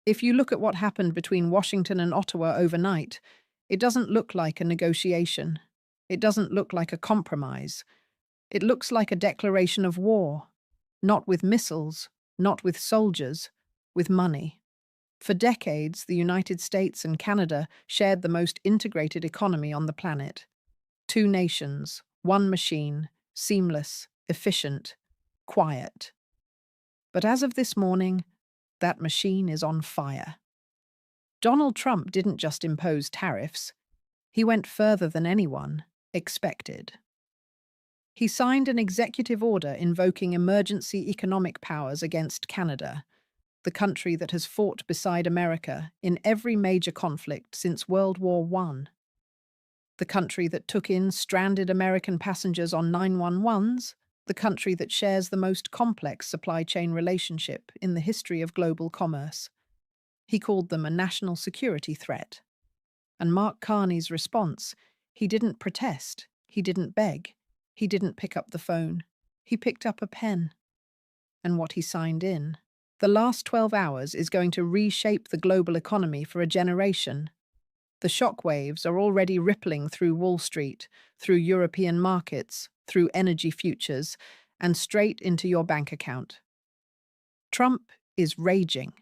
If you look at what happened between Washington and Ottawa overnight, it doesn't look like a negotiation. It doesn't look like a compromise. It looks like a declaration of war. Not with missiles, not with soldiers, with money. For decades, the United States and Canada shared the most integrated economy on the planet. Two nations, one machine, seamless, efficient, quiet. But as of this morning, that machine is on fire. Donald Trump didn't just impose tariffs, he went further than anyone expected. He signed an executive order invoking emergency economic powers against Canada, the country that has fought beside America in every major conflict since World War I. The country that took in stranded American passengers on 911s, the country that shares the most complex supply chain relationship in the history of global commerce. He called them a national security threat. And Mark Carney's response: he didn't protest, he didn't beg, he didn't pick up the phone, he picked up a pen. And what he signed in. The last 12 hours is going to reshape the global economy for a generation. The shockwaves are already rippling through Wall Street, through European markets, through energy futures, and straight into your bank account. Trump is raging.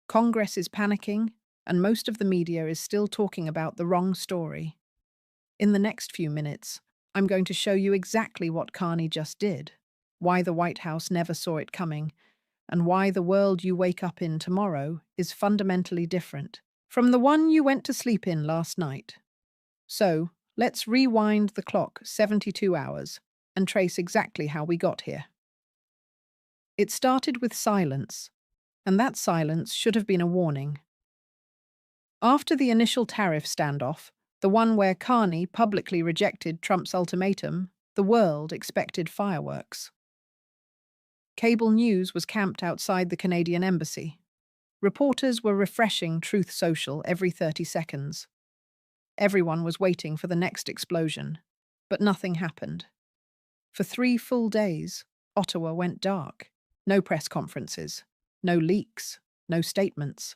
Congress is panicking, and most of the media is still talking about the wrong story. In the next few minutes, I'm going to show you exactly what Carney just did, why the White House never saw it coming, and why the world you wake up in tomorrow is fundamentally different from the one you went to sleep in last night. So, let's rewind the clock 72 hours and trace exactly how we got here. It started with silence, and that silence should have been a warning. After the initial tariff standoff, the one where Carney publicly rejected Trump's ultimatum, the world expected fireworks. Cable news was camped outside the Canadian embassy. Reporters were refreshing Truth Social every 30 seconds. Everyone was waiting for the next explosion, but nothing happened. For 3 full days, Ottawa went dark. No press conferences, no leaks, no statements.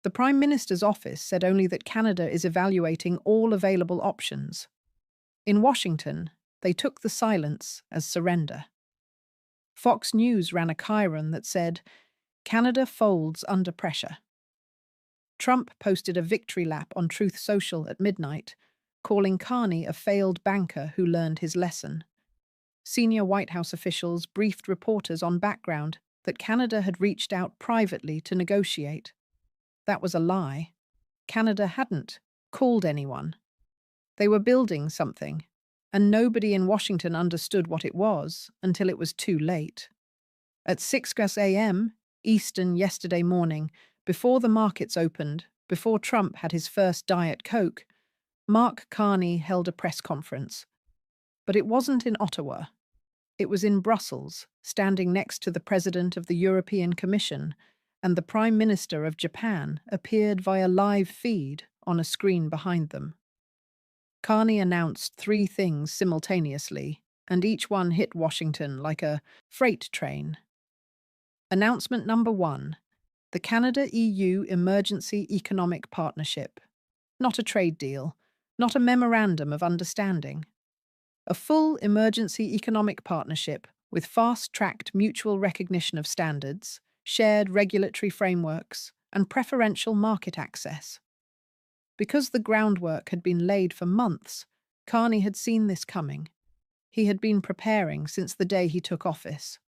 The Prime Minister's office said only that Canada is evaluating all available options. In Washington, they took the silence as surrender. Fox News ran a chyron that said, "Canada folds under pressure." Trump posted a victory lap on Truth Social at midnight, calling Carney a failed banker who learned his lesson. Senior White House officials briefed reporters on background that Canada had reached out privately to negotiate. That was a lie. Canada hadn't called anyone. They were building something, and nobody in Washington understood what it was until it was too late. At 6 a.m. Eastern yesterday morning, before the markets opened, before Trump had his first Diet Coke, Mark Carney held a press conference. But it wasn't in Ottawa. It was in Brussels, standing next to the President of the European Commission, and the Prime Minister of Japan appeared via live feed on a screen behind them. Carney announced 3 things simultaneously, and each one hit Washington like a freight train. Announcement number 1, the Canada-EU Emergency Economic Partnership. Not a trade deal, not a memorandum of understanding. A full emergency economic partnership with fast-tracked mutual recognition of standards, shared regulatory frameworks, and preferential market access. Because the groundwork had been laid for months, Carney had seen this coming. He had been preparing since the day he took office.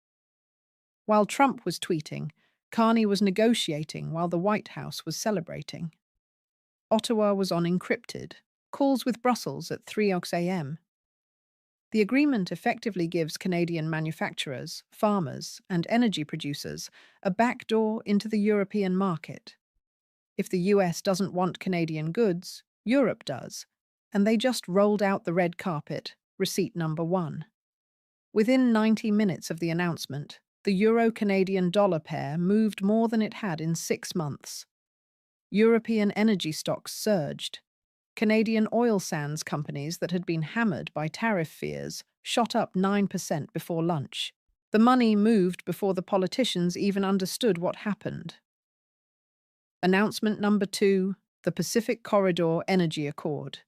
While Trump was tweeting, Carney was negotiating while the White House was celebrating. Ottawa was on encrypted, calls with Brussels at 3 a.m. The agreement effectively gives Canadian manufacturers, farmers, and energy producers a backdoor into the European market. If the US doesn't want Canadian goods, Europe does, and they just rolled out the red carpet, receipt number 1. Within 90 minutes of the announcement, the euro-Canadian dollar pair moved more than it had in 6 months. European energy stocks surged. Canadian oil sands companies that had been hammered by tariff fears shot up 9% before lunch. The money moved before the politicians even understood what happened. Announcement number 2, the Pacific Corridor Energy Accord.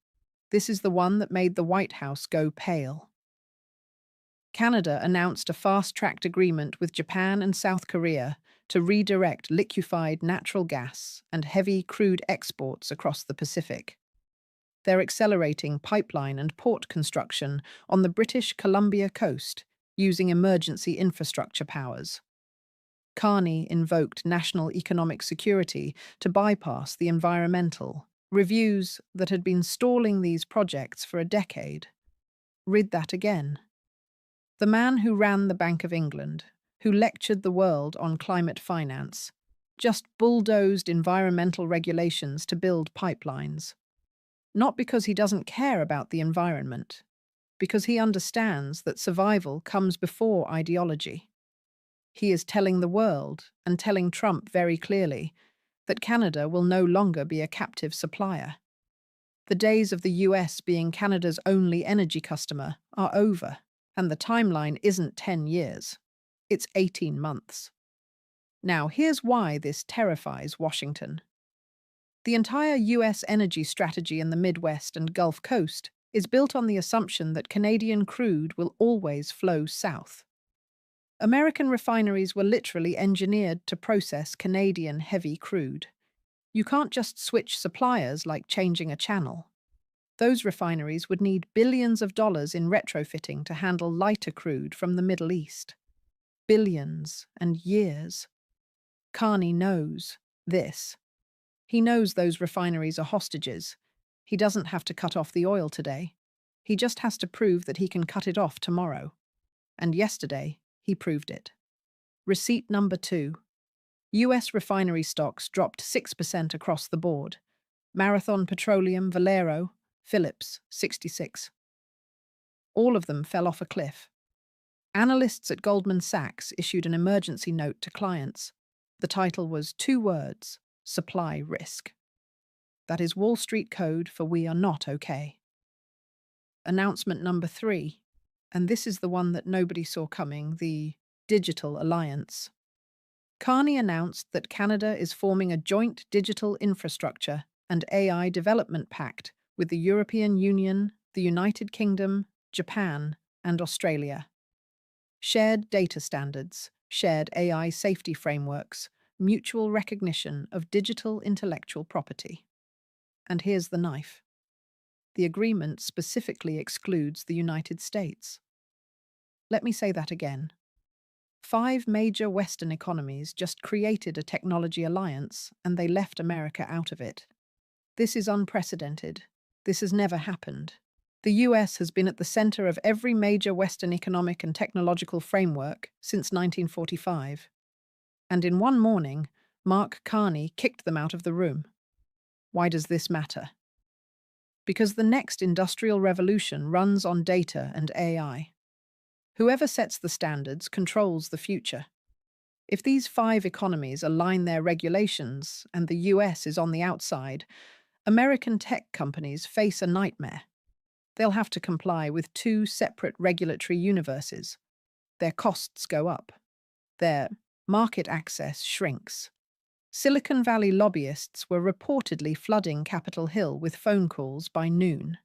This is the one that made the White House go pale. Canada announced a fast-tracked agreement with Japan and South Korea to redirect liquefied natural gas and heavy crude exports across the Pacific. They're accelerating pipeline and port construction on the British Columbia coast using emergency infrastructure powers. Carney invoked national economic security to bypass the environmental reviews that had been stalling these projects for a decade. Read that again. The man who ran the Bank of England, who lectured the world on climate finance, just bulldozed environmental regulations to build pipelines. Not because he doesn't care about the environment, because he understands that survival comes before ideology. He is telling the world, and telling Trump very clearly, that Canada will no longer be a captive supplier. The days of the US being Canada's only energy customer are over, and the timeline isn't 10 years. It's 18 months. Now, here's why this terrifies Washington. The entire US energy strategy in the Midwest and Gulf Coast is built on the assumption that Canadian crude will always flow south. American refineries were literally engineered to process Canadian heavy crude. You can't just switch suppliers like changing a channel. Those refineries would need billions of dollars in retrofitting to handle lighter crude from the Middle East. Billions and years. Carney knows this. He knows those refineries are hostages. He doesn't have to cut off the oil today. He just has to prove that he can cut it off tomorrow. And yesterday, he proved it. Receipt number 2. US refinery stocks dropped 6% across the board. Marathon Petroleum, Valero, Phillips, 66. All of them fell off a cliff. Analysts at Goldman Sachs issued an emergency note to clients. The title was 2 words, supply risk. That is Wall Street code for we are not okay. Announcement number 3, and this is the one that nobody saw coming, the Digital Alliance. Carney announced that Canada is forming a joint digital infrastructure and AI development pact with the European Union, the United Kingdom, Japan, and Australia. Shared data standards, shared AI safety frameworks, mutual recognition of digital intellectual property. And here's the knife. The agreement specifically excludes the United States. Let me say that again. 5 major Western economies just created a technology alliance, and they left America out of it. This is unprecedented. This has never happened. The US has been at the center of every major Western economic and technological framework since 1945. And in one morning, Mark Carney kicked them out of the room. Why does this matter? Because the next industrial revolution runs on data and AI. Whoever sets the standards controls the future. If these 5 economies align their regulations and the US is on the outside, American tech companies face a nightmare. They'll have to comply with 2 separate regulatory universes. Their costs go up. Their market access shrinks. Silicon Valley lobbyists were reportedly flooding Capitol Hill with phone calls by noon.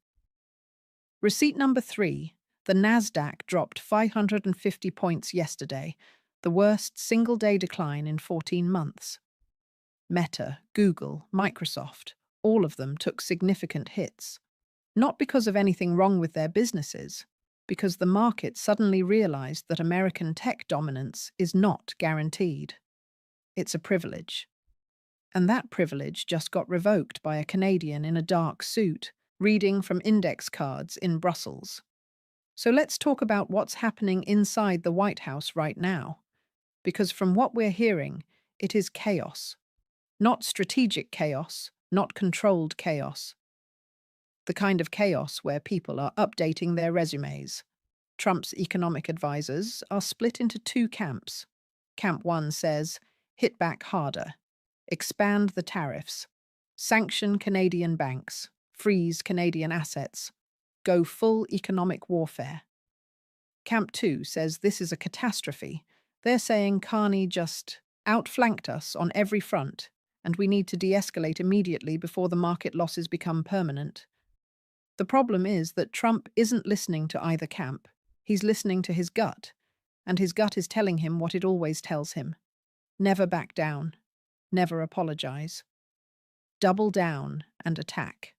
Receipt number 3. The Nasdaq dropped 550 points yesterday, the worst single-day decline in 14 months. Meta, Google, Microsoft, all of them took significant hits. Not because of anything wrong with their businesses, because the market suddenly realized that American tech dominance is not guaranteed. It's a privilege. And that privilege just got revoked by a Canadian in a dark suit, reading from index cards in Brussels. So let's talk about what's happening inside the White House right now. Because from what we're hearing, it is chaos. Not strategic chaos, not controlled chaos. The kind of chaos where people are updating their resumes. Trump's economic advisors are split into 2 camps. Camp 1 says, hit back harder, expand the tariffs, sanction Canadian banks, freeze Canadian assets, go full economic warfare. Camp 2 says this is a catastrophe. They're saying Carney just outflanked us on every front, and we need to de-escalate immediately before the market losses become permanent. The problem is that Trump isn't listening to either camp. He's listening to his gut, and his gut is telling him what it always tells him. Never back down. Never apologize. Double down and attack.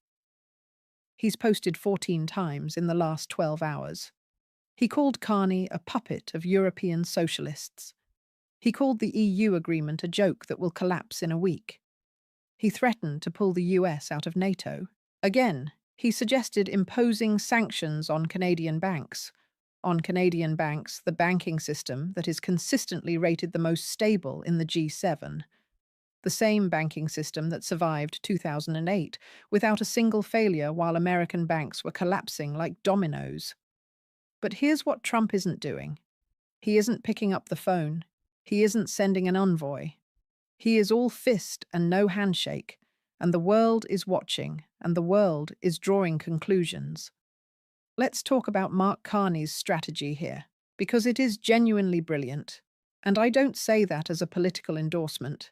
He's posted 14 times in the last 12 hours. He called Carney a puppet of European socialists. He called the EU agreement a joke that will collapse in a week. He threatened to pull the US out of NATO. Again, he suggested imposing sanctions on Canadian banks. On Canadian banks, the banking system that is consistently rated the most stable in the G7. The same banking system that survived 2008 without a single failure while American banks were collapsing like dominoes. But here's what Trump isn't doing. He isn't picking up the phone. He isn't sending an envoy. He is all fist and no handshake, and the world is watching, and the world is drawing conclusions. Let's talk about Mark Carney's strategy here, because it is genuinely brilliant. And I don't say that as a political endorsement.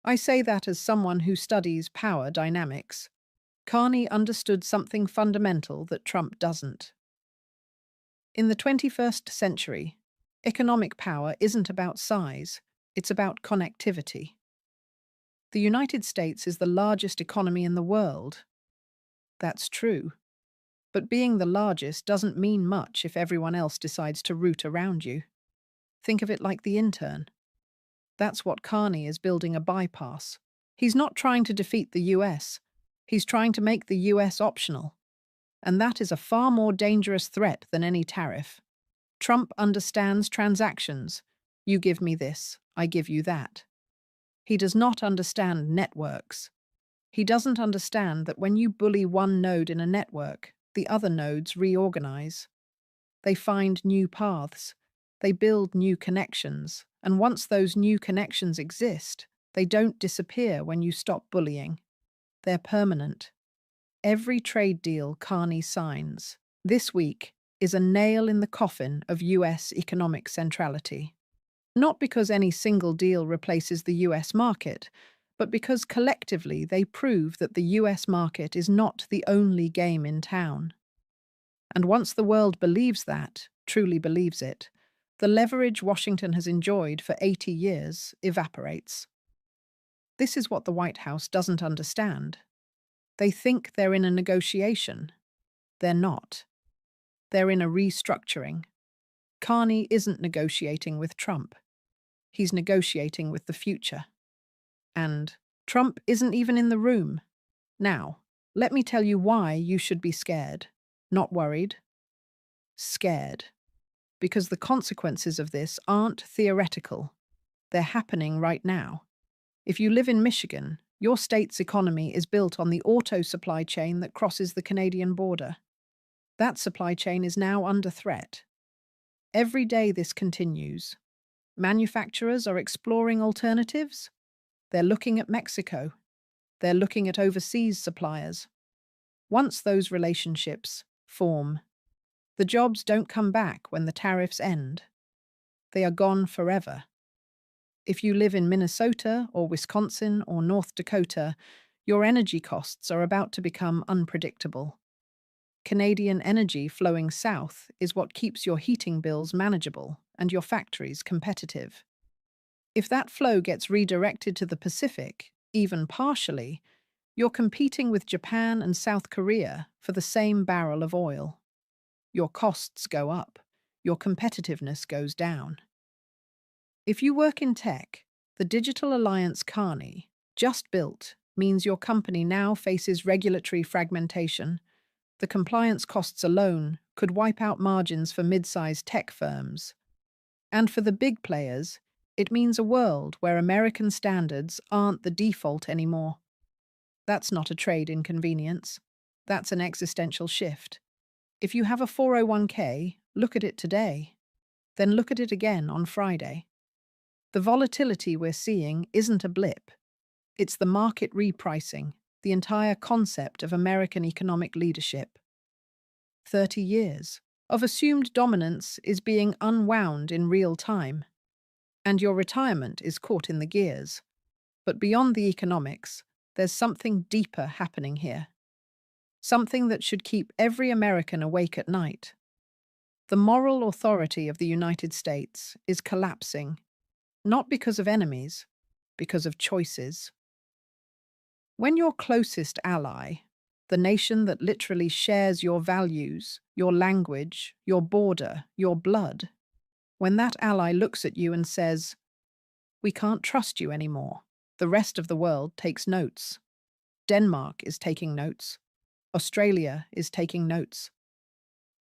I say that as someone who studies power dynamics. Carney understood something fundamental that Trump doesn't. In the 21st century, economic power isn't about size, it's about connectivity. The United States is the largest economy in the world. That's true. But being the largest doesn't mean much if everyone else decides to root around you. Think of it like the intern. That's what Carney is building a bypass. He's not trying to defeat the US. He's trying to make the US optional. And that is a far more dangerous threat than any tariff. Trump understands transactions. You give me this, I give you that. He does not understand networks. He doesn't understand that when you bully one node in a network, the other nodes reorganize. They find new paths. They build new connections. And once those new connections exist, they don't disappear when you stop bullying. They're permanent. Every trade deal Carney signs this week is a nail in the coffin of US economic centrality. Not because any single deal replaces the US market, but because collectively they prove that the US market is not the only game in town. And once the world believes that, truly believes it, the leverage Washington has enjoyed for 80 years evaporates. This is what the White House doesn't understand. They think they're in a negotiation. They're not. They're in a restructuring. Carney isn't negotiating with Trump. He's negotiating with the future. And Trump isn't even in the room. Now, let me tell you why you should be scared. Not worried. Scared. Because the consequences of this aren't theoretical. They're happening right now. If you live in Michigan, your state's economy is built on the auto supply chain that crosses the Canadian border. That supply chain is now under threat. Every day this continues. Manufacturers are exploring alternatives. They're looking at Mexico. They're looking at overseas suppliers. Once those relationships form, the jobs don't come back when the tariffs end. They are gone forever. If you live in Minnesota or Wisconsin or North Dakota, your energy costs are about to become unpredictable. Canadian energy flowing south is what keeps your heating bills manageable and your factories competitive. If that flow gets redirected to the Pacific, even partially, you're competing with Japan and South Korea for the same barrel of oil. Your costs go up, your competitiveness goes down. If you work in tech, the digital alliance Carney, just built, means your company now faces regulatory fragmentation. The compliance costs alone could wipe out margins for mid-sized tech firms. And for the big players, it means a world where American standards aren't the default anymore. That's not a trade inconvenience. That's an existential shift. If you have a 401k, look at it today. Then look at it again on Friday. The volatility we're seeing isn't a blip. It's the market repricing, the entire concept of American economic leadership. 30 years of assumed dominance is being unwound in real time. And your retirement is caught in the gears. But beyond the economics, there's something deeper happening here. Something that should keep every American awake at night. The moral authority of the United States is collapsing, not because of enemies, because of choices. When your closest ally, the nation that literally shares your values, your language, your border, your blood, when that ally looks at you and says, "We can't trust you anymore," the rest of the world takes notes. Denmark is taking notes. Australia is taking notes.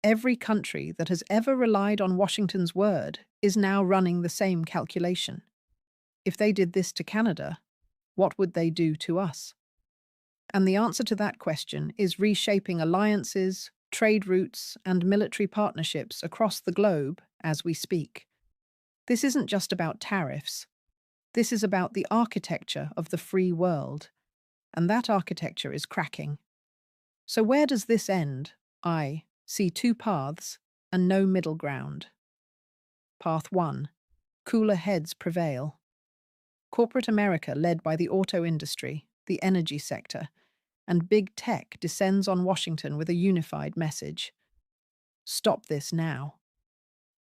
Every country that has ever relied on Washington's word is now running the same calculation. If they did this to Canada, what would they do to us? And the answer to that question is reshaping alliances, trade routes, and military partnerships across the globe as we speak. This isn't just about tariffs. This is about the architecture of the free world, and that architecture is cracking. So where does this end? I see two paths and no middle ground. Path 1. Cooler heads prevail. Corporate America, led by the auto industry, the energy sector, and big tech, descends on Washington with a unified message. Stop this now.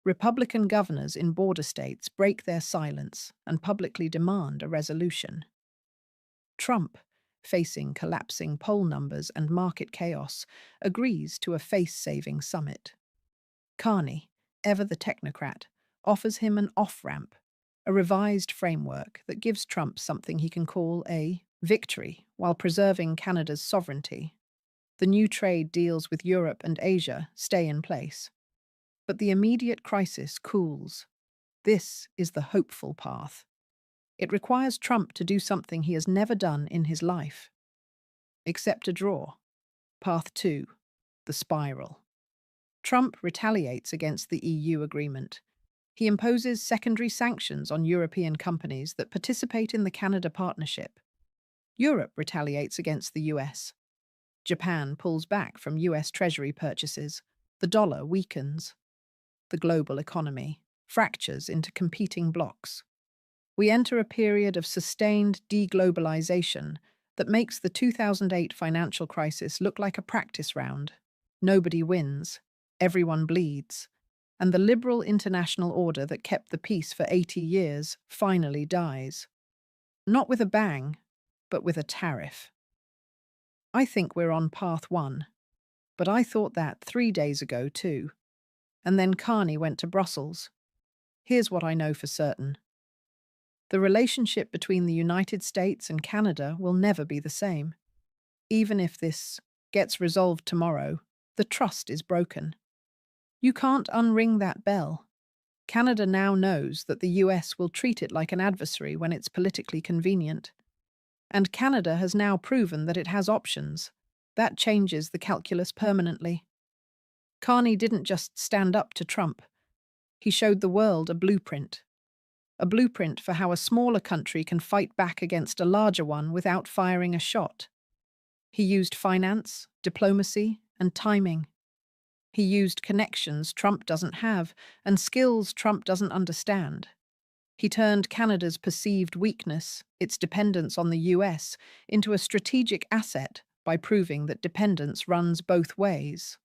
Republican governors in border states break their silence and publicly demand a resolution. Trump, facing collapsing poll numbers and market chaos, agrees to a face-saving summit. Carney, ever the technocrat, offers him an off-ramp, a revised framework that gives Trump something he can call a victory while preserving Canada's sovereignty. The new trade deals with Europe and Asia stay in place. But the immediate crisis cools. This is the hopeful path. It requires Trump to do something he has never done in his life. Accept a draw. Path 2. The spiral. Trump retaliates against the EU agreement. He imposes secondary sanctions on European companies that participate in the Canada partnership. Europe retaliates against the US. Japan pulls back from US Treasury purchases. The dollar weakens. The global economy fractures into competing blocs. We enter a period of sustained deglobalization that makes the 2008 financial crisis look like a practice round. Nobody wins, everyone bleeds, and the liberal international order that kept the peace for 80 years finally dies. Not with a bang, but with a tariff. I think we're on path 1, but I thought that 3 days ago too. And then Carney went to Brussels. Here's what I know for certain. The relationship between the United States and Canada will never be the same. Even if this gets resolved tomorrow, the trust is broken. You can't unring that bell. Canada now knows that the US will treat it like an adversary when it's politically convenient. And Canada has now proven that it has options. That changes the calculus permanently. Carney didn't just stand up to Trump. He showed the world a blueprint for how a smaller country can fight back against a larger one without firing a shot. He used finance, diplomacy, and timing. He used connections Trump doesn't have and skills Trump doesn't understand. He turned Canada's perceived weakness, its dependence on the US, into a strategic asset by proving that dependence runs both ways.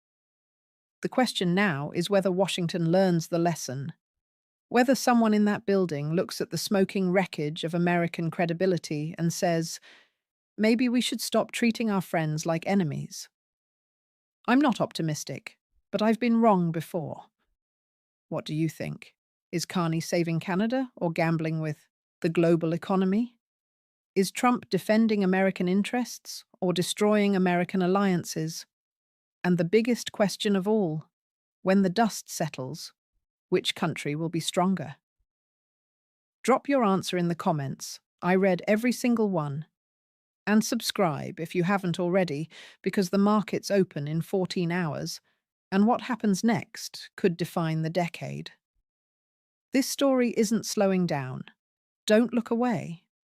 The question now is whether Washington learns the lesson. Whether someone in that building looks at the smoking wreckage of American credibility and says, maybe we should stop treating our friends like enemies. I'm not optimistic, but I've been wrong before. What do you think? Is Carney saving Canada or gambling with the global economy? Is Trump defending American interests or destroying American alliances? And the biggest question of all, when the dust settles, which country will be stronger? Drop your answer in the comments. I read every single one. And subscribe if you haven't already, because the markets open in 14 hours, and what happens next could define the decade. This story isn't slowing down. Don't look away.